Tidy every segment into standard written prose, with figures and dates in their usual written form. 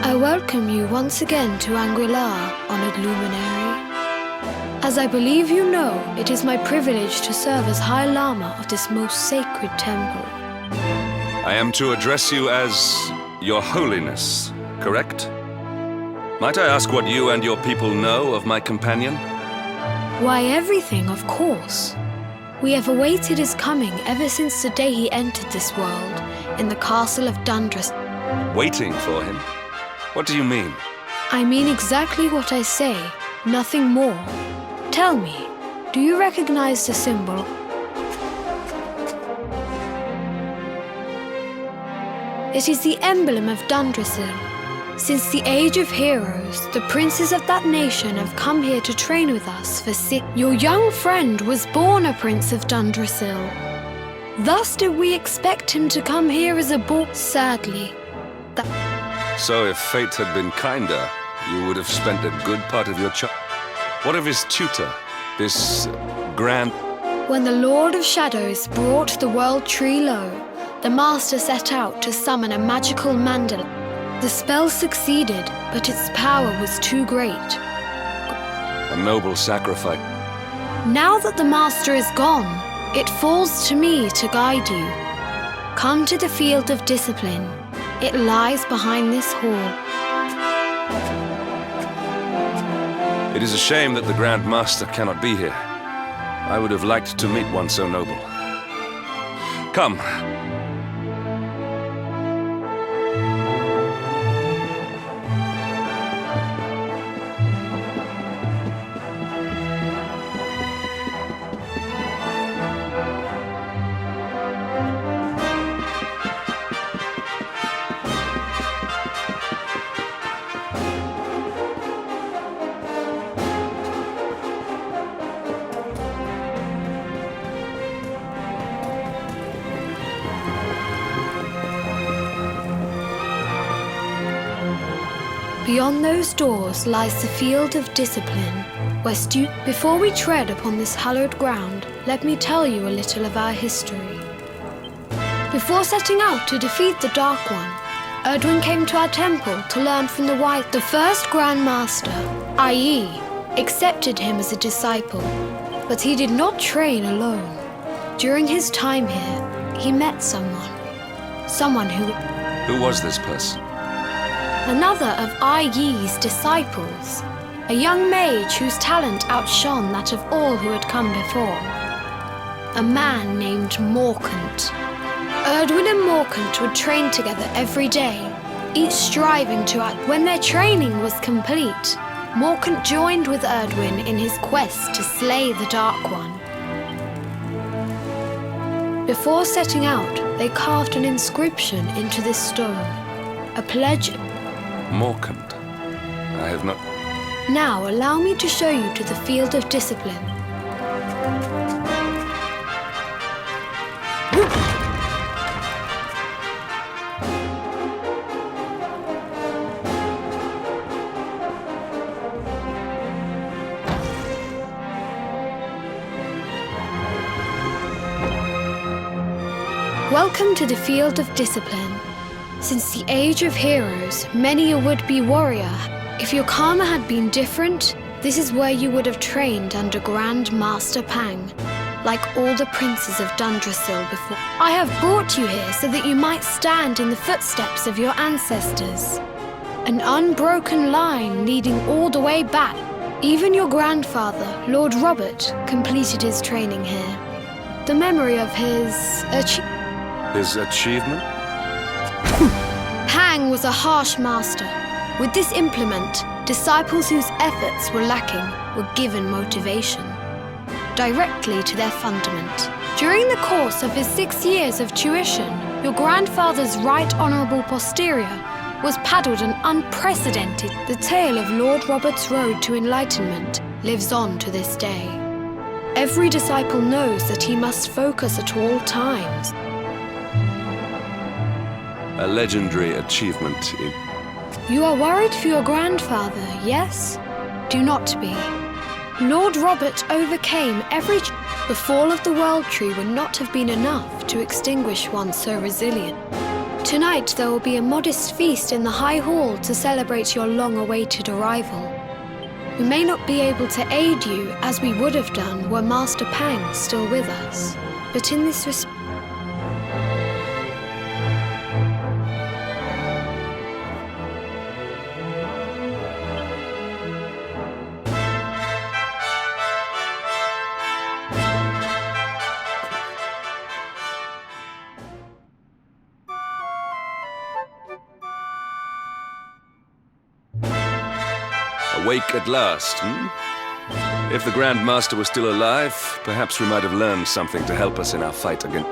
I welcome you once again to Anguillar, Honored Luminary. As I believe you know, it is my privilege to serve as High Lama of this most sacred temple. I am to address you as Your Holiness, correct? Might I ask what you and your people know of my companion? Why, everything, of course. We have awaited his coming ever since the day he entered this world, in the castle of Dundras. Waiting for him? What do you mean? I mean exactly what I say, nothing more. Tell me, do you recognize the symbol? It is the emblem of Dundrasil. Since the age of heroes, the princes of that nation have come here to train with us for 6. Your young friend was born a prince of Dundrasil. Thus did we expect him to come here as a boy. Sadly, So if fate had been kinder, you would have spent a good part of your What of his tutor, this grand... When the Lord of Shadows brought the world tree low, the master set out to summon a magical mandala. The spell succeeded, but its power was too great. A noble sacrifice. Now that the master is gone, it falls to me to guide you. Come to the field of discipline. It lies behind this hall. It is a shame that the Grand Master cannot be here. I would have liked to meet one so noble. Come. Beyond those doors lies the field of discipline, where Before we tread upon this hallowed ground, let me tell you a little of our history. Before setting out to defeat the Dark One, Erdwin came to our temple to learn from the White. The first Grand Master, i.e., accepted him as a disciple, but he did not train alone. During his time here, he met someone who... Who was this person? Another of Ai Yi's disciples, a young mage whose talent outshone that of all who had come before. A man named Morkant. Erdwin and Morkant would train together every day, each striving to out. When their training was complete, Morkant joined with Erdwin in his quest to slay the Dark One. Before setting out, they carved an inscription into this stone, a pledge. Morkant. I have not... Now allow me to show you to the field of discipline. Welcome to the field of discipline. Since the age of heroes, many a would-be warrior. If your karma had been different, this is where you would have trained under Grand Master Peng, like all the princes of Dundrasil before. I have brought you here so that you might stand in the footsteps of your ancestors. An unbroken line leading all the way back. Even your grandfather, Lord Robert, completed his training here. The memory of his achievement? Peng was a harsh master. With this implement, disciples whose efforts were lacking were given motivation, directly to their fundament. During the course of his 6 years of tuition, your grandfather's right honourable posterior was paddled an unprecedented. The tale of Lord Robert's road to enlightenment lives on to this day. Every disciple knows that he must focus at all times. A legendary achievement in... You are worried for your grandfather, yes? Do not be. Lord Robert overcame every... The fall of the World Tree would not have been enough to extinguish one so resilient. Tonight there will be a modest feast in the High Hall to celebrate your long-awaited arrival. We may not be able to aid you as we would have done were Master Peng still with us, but in this respect, awake at last, hmm? If the Grand Master was still alive, perhaps we might have learned something to help us in our fight against...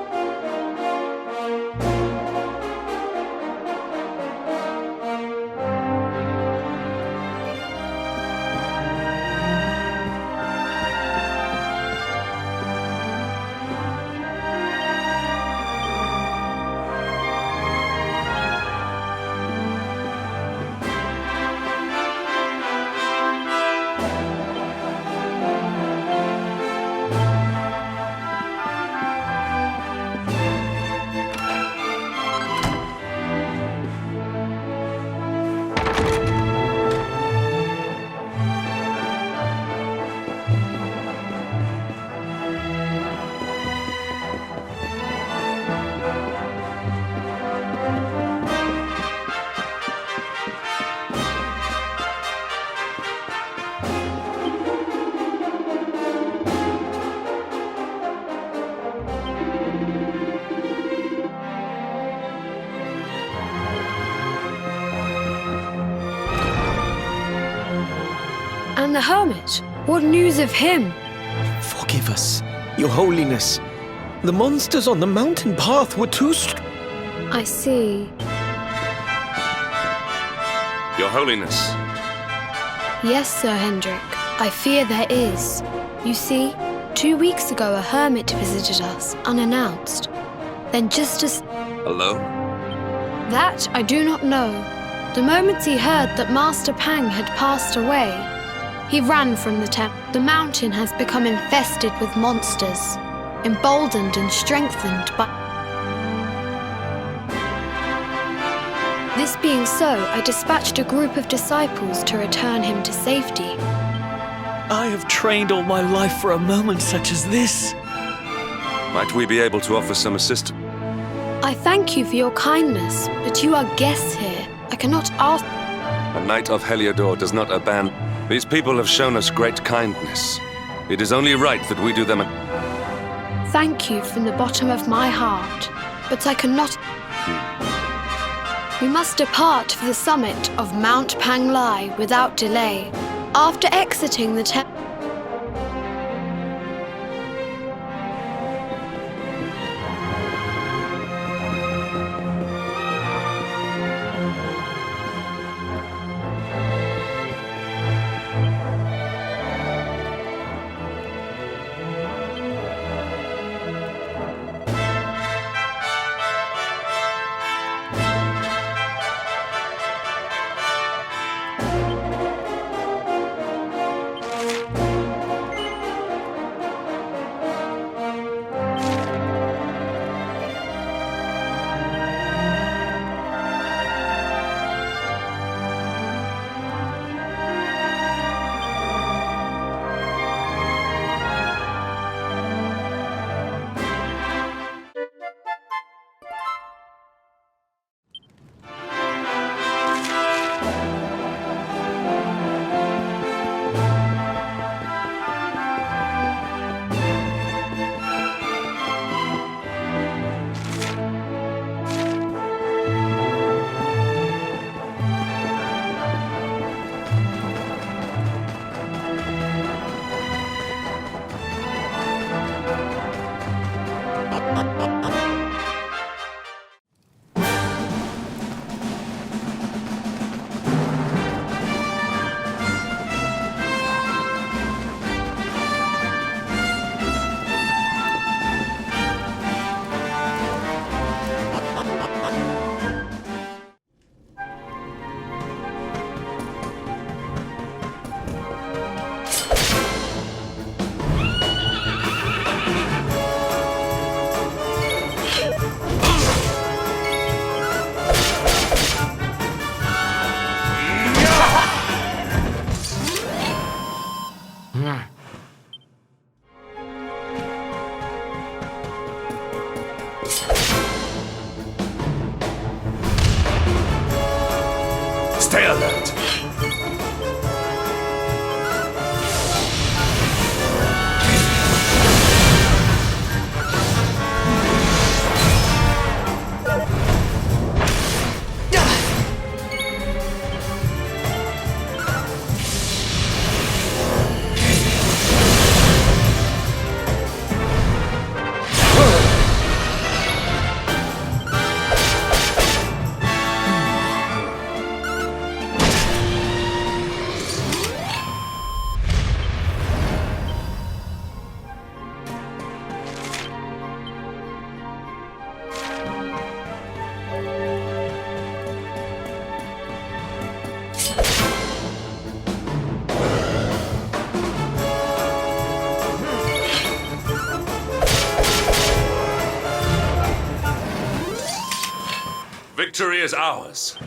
And the hermit? What news of him? Forgive us, Your Holiness. The monsters on the mountain path were too I see. Your Holiness. Yes, Sir Hendrik. I fear there is. You see, 2 weeks ago a hermit visited us, unannounced. Then just as... Alone? That I do not know. The moment he heard that Master Peng had passed away, he ran from the temple. The mountain has become infested with monsters, emboldened and strengthened by... This being so, I dispatched a group of disciples to return him to safety. I have trained all my life for a moment such as this. Might we be able to offer some assistance? I thank you for your kindness, but you are guests here. I cannot ask... A knight of Heliodor does not abandon... These people have shown us great kindness. It is only right that we do them a... Thank you from the bottom of my heart, but I cannot... We must depart for the summit of Mount Panglai without delay. After exiting the temple... Stay alert. Victory is ours.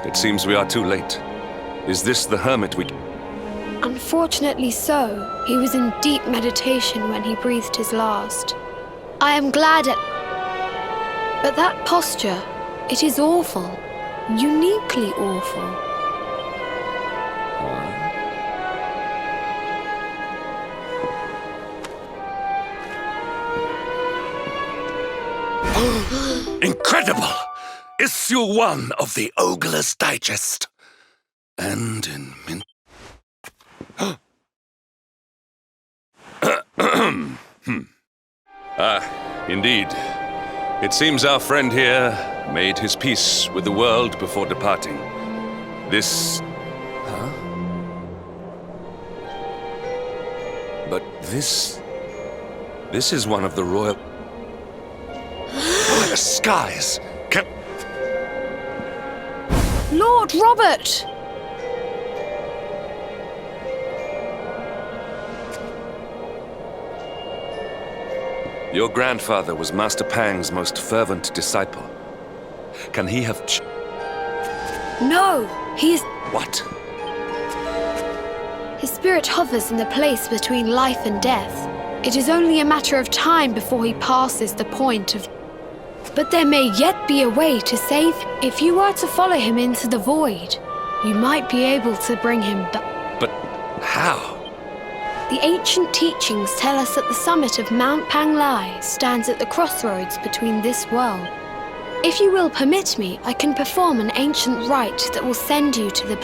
It seems we are too late. Is this the hermit we... Unfortunately so. He was in deep meditation when he breathed his last. I am glad at... But that posture, it is awful. Uniquely awful. Incredible! Issue 1 of the Ogler's Digest. And in mint... Indeed. It seems our friend here made his peace with the world before departing. This... Huh? But this... This is one of the royal... By the skies! Can... Lord Robert! Your grandfather was Master Peng's most fervent disciple. Can he have No! He is... What? His spirit hovers in the place between life and death. It is only a matter of time before he passes the point of... But there may yet be a way to save him. If you are to follow him into the void, you might be able to bring him back. But how? The ancient teachings tell us that the summit of Mount Peng stands at the crossroads between this world. If you will permit me, I can perform an ancient rite that will send you to the...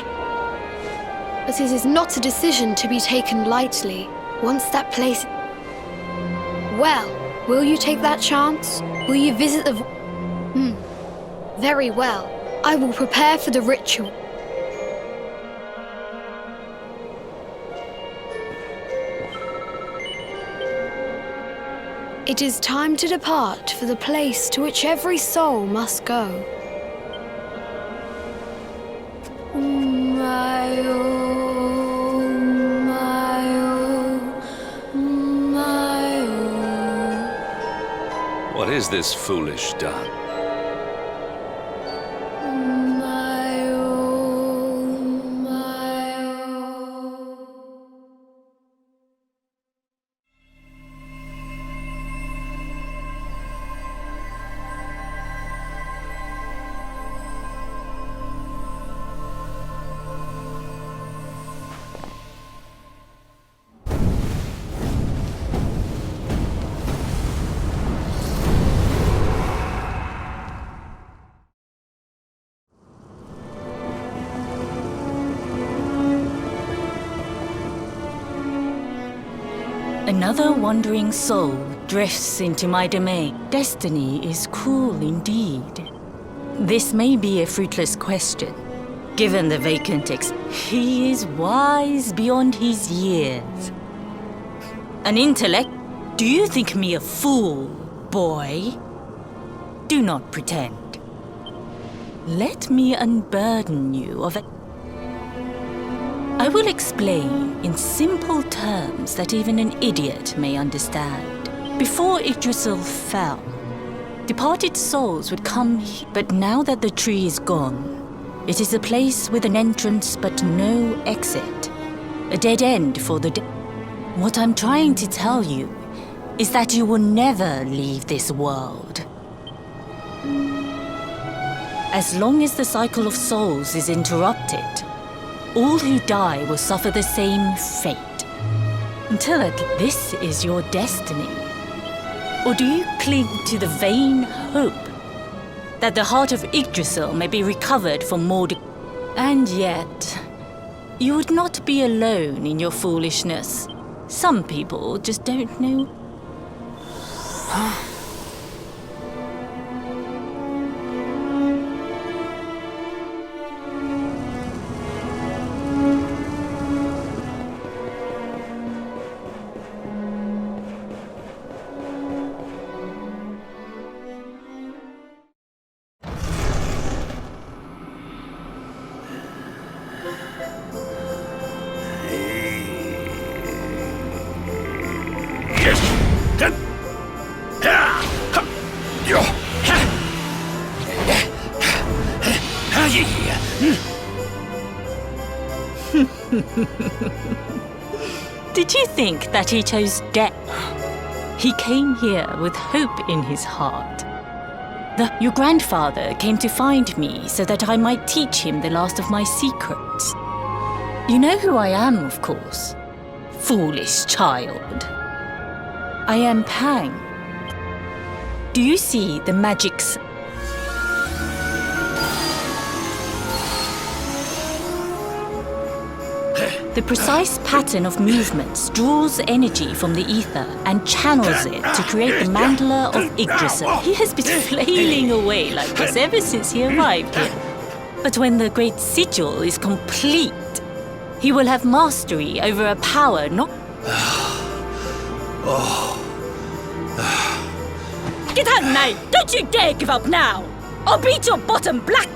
But it is not a decision to be taken lightly. Once that place... Well, will you take that chance? Will you visit the... Very well. I will prepare for the ritual. It is time to depart for the place to which every soul must go. What is this foolish done? Another wandering soul drifts into my domain. Destiny is cruel indeed. This may be a fruitless question. Given the vacant he is wise beyond his years. An intellect? Do you think me a fool, boy? Do not pretend. Let me unburden you of it. I will explain in simple terms that even an idiot may understand. Before Yggdrasil fell, departed souls would come here. But now that the tree is gone, it is a place with an entrance but no exit. A dead end for the What I'm trying to tell you is that you will never leave this world. As long as the cycle of souls is interrupted, all who die will suffer the same fate. Until this is your destiny. Or do you cling to the vain hope that the heart of Yggdrasil may be recovered from more And yet, you would not be alone in your foolishness. Some people just don't know. Did you think that he chose death? He came here with hope in his heart. Your grandfather came to find me so that I might teach him the last of my secrets. You know who I am, of course. Foolish child. I am Peng. Do you see the magics? The precise pattern of movements draws energy from the ether and channels it to create the mandala of Yggdrasil. He has been flailing away like this ever since he arrived here. But when the great sigil is complete, he will have mastery over a power not... Get out, mate! Don't you dare give up now! I'll beat your bottom black!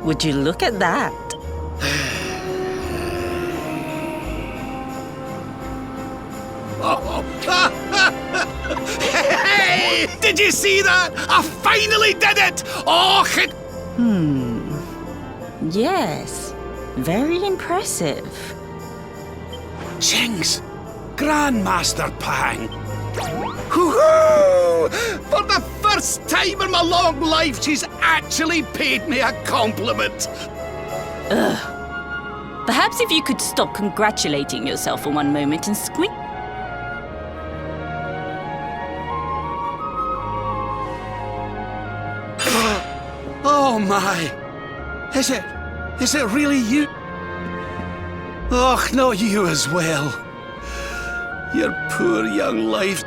Would you look at that? Hey! Did you see that? I finally did it! Oh, Yes. Very impressive. Jinx! Grandmaster Peng! Woohoo! For the first time in my long life, she's actually paid me a compliment. Perhaps if you could stop congratulating yourself for one moment and squint. Oh my! Is it really you? Och, not you as well. Your poor young life.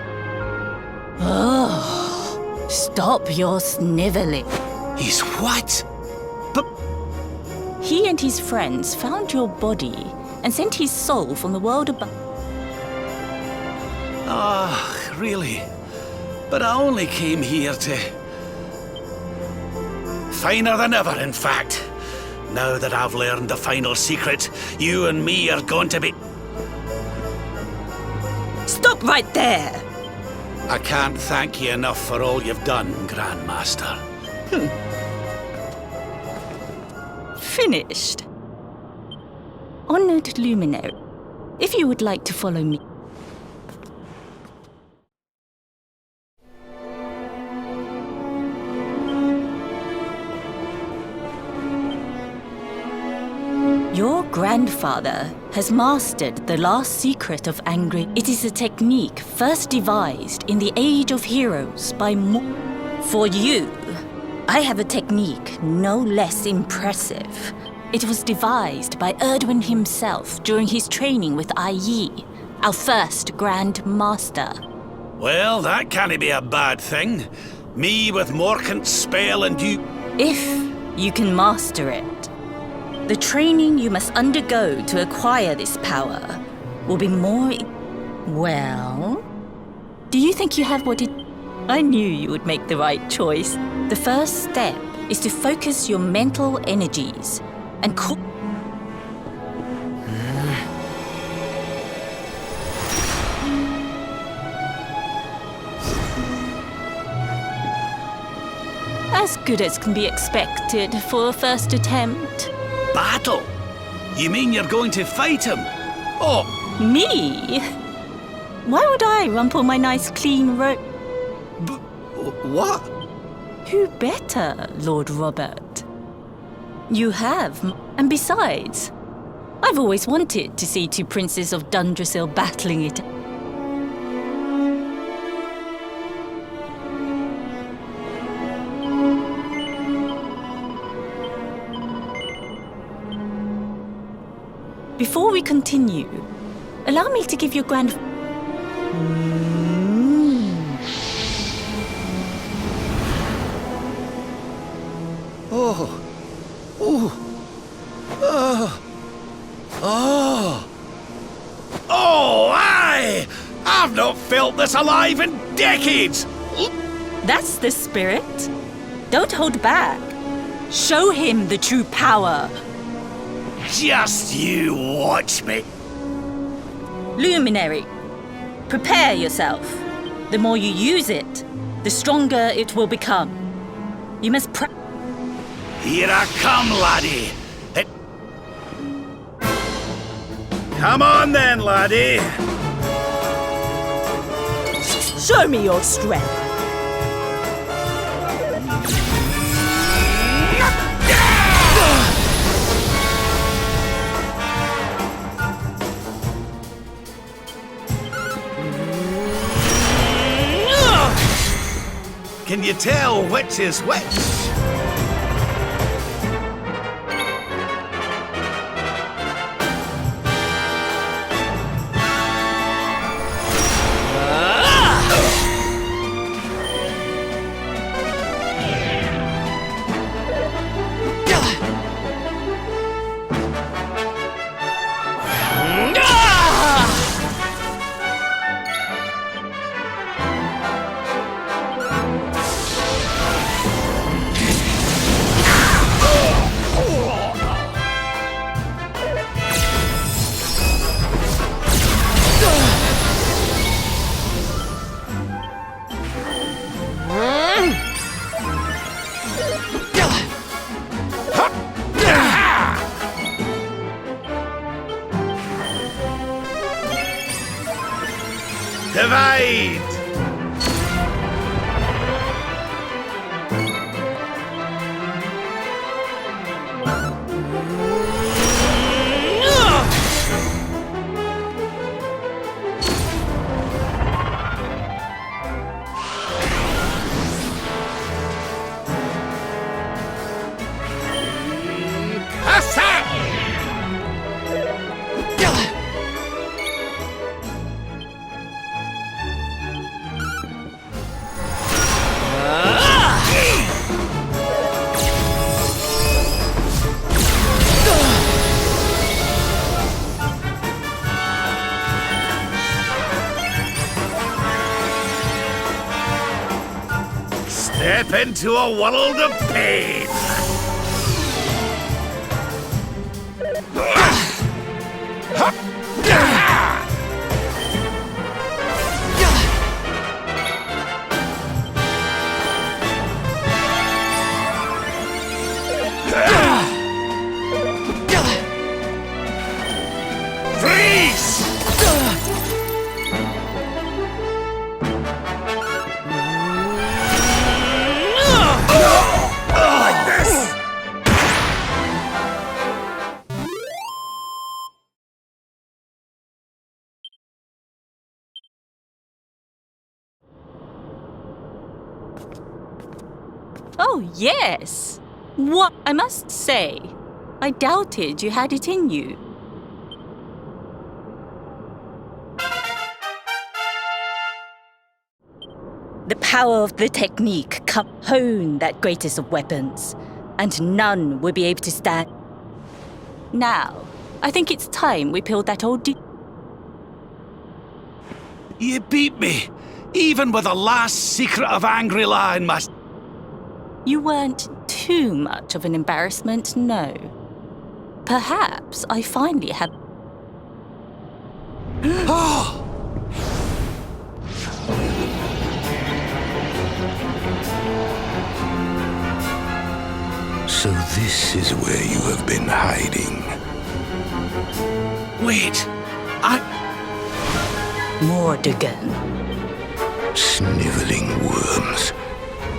Stop your sniveling. He's what? But He and his friends found your body and sent his soul from the world above. really? But I only came here to... Finer than ever, in fact. Now that I've learned the final secret, you and me are going to be... Stop right there! I can't thank you enough for all you've done, Grandmaster. Finished. Honored Luminary, if you would like to follow me. Your grandfather has mastered the last secret of angry. It is a technique first devised in the Age of Heroes by For you, I have a technique no less impressive. It was devised by Erdwin himself during his training with Yi, our first Grand Master. Well, that can't be a bad thing. Me with Morkant's spell and you... If you can master it, the training you must undergo to acquire this power will be more... Well... Do you think you have what it... I knew you would make the right choice. The first step is to focus your mental energies and As good as can be expected for a first attempt. Battle? You mean you're going to fight him? Oh, Me? Why would I rumple my nice clean robe? what? Who better, Lord Robert? You have, and besides, I've always wanted to see two princes of Dundrasil battling it. Before we continue, allow me to give your grand... Oh, aye! I've not felt this alive in decades! That's the spirit. Don't hold back. Show him the true power. Just you watch me. Luminary, prepare yourself. The more you use it, the stronger it will become. You must Here I come, laddie. Come on then, laddie. show me your strength. Can you tell which is which? divide! Step into a world of pain! Freeze! Like this! Oh, yes! What I must say, I doubted you had it in you. The power of the technique can hone that greatest of weapons, and none will be able to stand. Now, I think it's time we peeled that old You beat me, even with the last secret of Angry Lion, must. You weren't too much of an embarrassment, no. Perhaps I finally have... Oh! So this is where you have been hiding. Wait, Mordegan. Sniveling worms.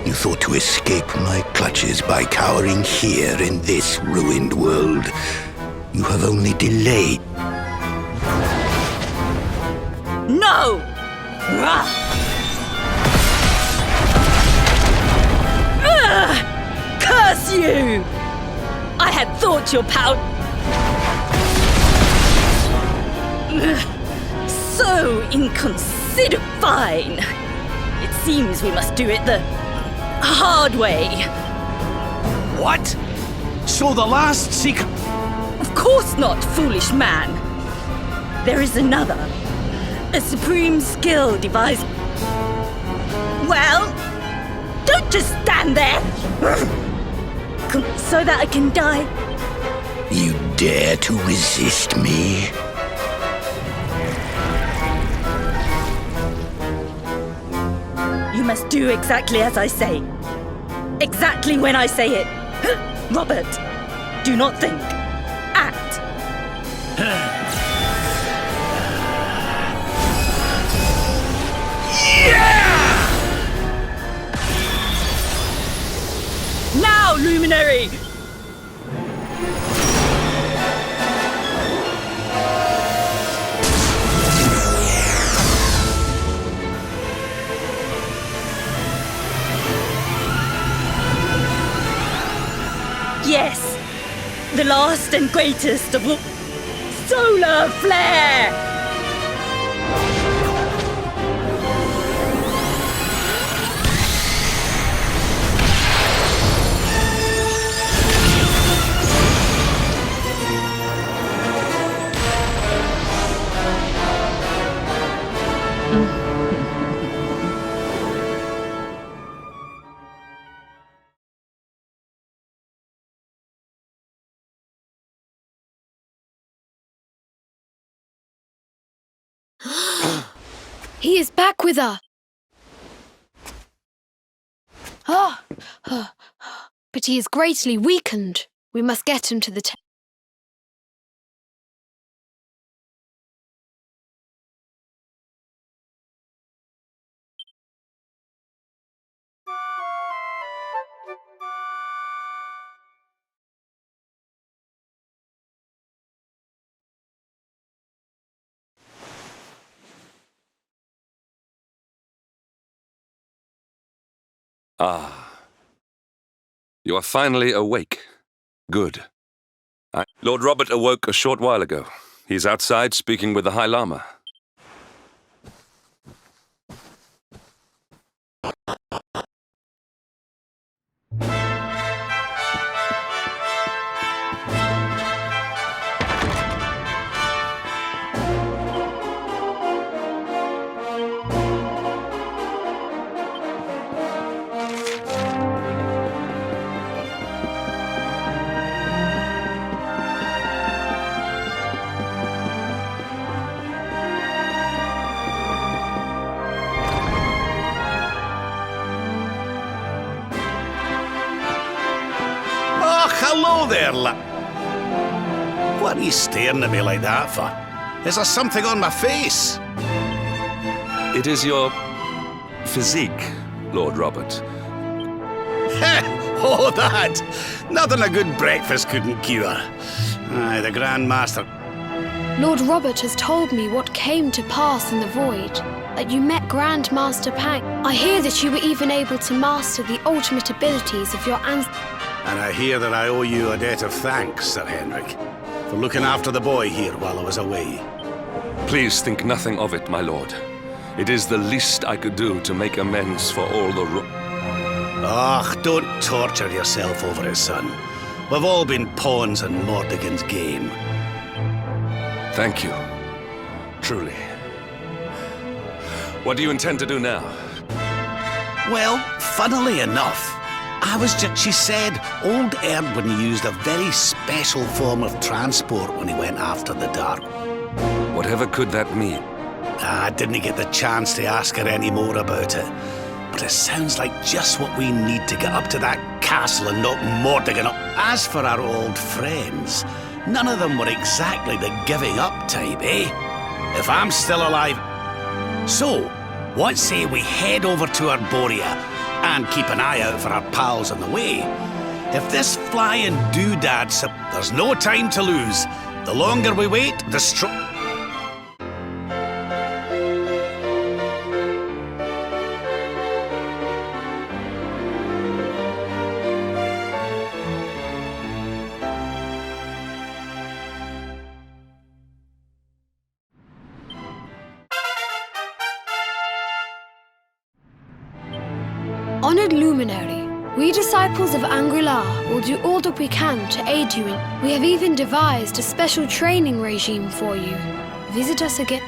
You thought to escape my clutches by cowering here in this ruined world. You have only delayed. No! Curse you! I had thought your power... So inconsiderate. Fine. It seems we must do it the hard way. what? So the last secret... Of course not, foolish man. There is another. A supreme skill devised... Well, don't just stand there. So that I can die. You dare to resist me? You must do exactly as I say. Exactly when I say it. Robert, do not think. Act. Now, Luminary! Yes, the last and greatest of all. Solar Flare! He is back with her. But he is greatly weakened. We must get him to the Ah. You are finally awake. Good. Lord Robert awoke a short while ago. He's outside speaking with the High Lama. Hello there, What are you staring at me like that for? Is there something on my face? It is your physique, Lord Robert. Oh, that! Nothing a good breakfast couldn't cure. Aye, the Grand Master. Lord Robert has told me what came to pass in the void, that you met Grand Master Peng. I hear that you were even able to master the ultimate abilities of your ancestors. And I hear that I owe you a debt of thanks, Sir Henrik, for looking after the boy here while I was away. Please think nothing of it, my lord. It is the least I could do to make amends for all the Don't torture yourself over it, son. We've all been pawns in Mordegon's game. Thank you. Truly. What do you intend to do now? Well, funnily enough, she said old Erdwin used a very special form of transport when he went after the Dark. Whatever could that mean? I didn't get the chance to ask her any more about it. But it sounds like just what we need to get up to that castle and knock Mordegon up. As for our old friends, none of them were exactly the giving up type, eh? If I'm still alive. So, what say we head over to Arborea and keep an eye out for our pals on the way? If this flying doodad, there's no time to lose. The longer we wait, the Honored Luminary, we disciples of Angular will do all that we can to aid you in. We have even devised a special training regime for you. Visit us again.